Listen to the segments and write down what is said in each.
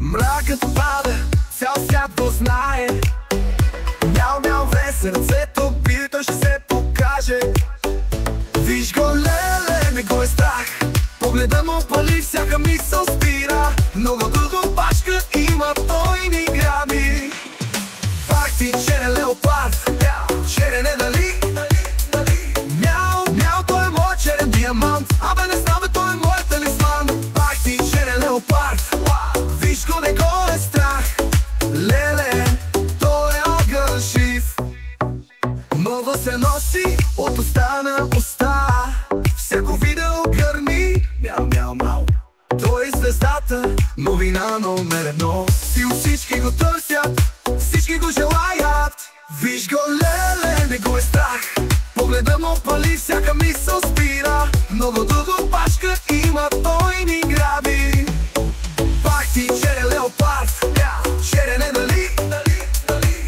Мракът пада, цял свят го знае. Мяу, мяу, вре сърцето бие, той ще се покаже. Виж го, леле, не го е страх. Погледа му пали, всяка мисъл спира. Много дълго пашка има, той ни граби. Пак ти черен леопард, черен е дали. Мяу, мяу, той е мой черен диамант. Абе не знам, бе, той е мой талисман. Пак ти черен леопард, виж го, не го е страх. Леле, той е огън жив. Мълва се носи от уста на уста. Всяко видео гърми, мяу, мяу, мяу. Той е звездата, новина номер едно. И всички го търсят, всички го желаят. Виж го, леле, не го е страх. Погледа му пали, всяка мисъл спира. Много дълго пашка има, той ни граби. Пак ти черен леопард, черен е дали.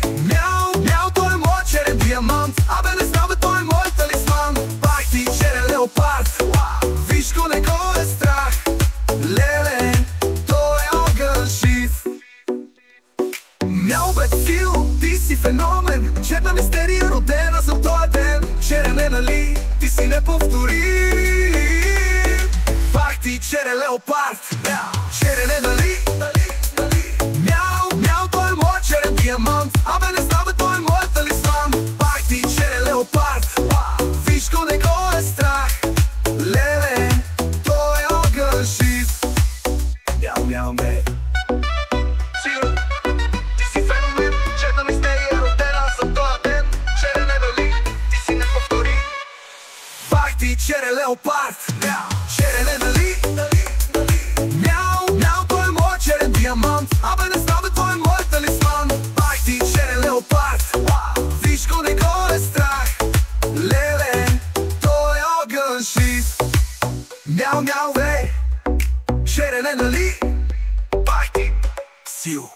Мяу, мяу, той е мой черен диамант. Абе не знам, бе, той е мой талисман. Пак ти черен леопард, виж го, не го е страх. Леле, той е огън жив. Мяу, бе, сил, ти си феномен. Черна мистерия, родена за този ден. Черен е, нали, ти си неповторим. Пак ти черен леопард, черен е, нали. Мяу, мяу, той е мой черен диамант. Абе не знам, бе, той е мой талисман. Пак ти черен леопард, виж го, не го е страх. Леле, той е огън жив. Мяу, мяу, ме. Сигурно, ти си феномен. Черна мистерия, родена за този ден. Черен е, дали, ти си неповторим. Пак ти черен леопард, черен е, дали. Мяу, мяу, той е мой черен диамант. Абе не знам, бе, той е мой талисман. Пак ти черен леопард, виж го, не го е страх. Леле, той е огън жив. Мяу, мяу, ве, черен е, нали. Пак ти, сил.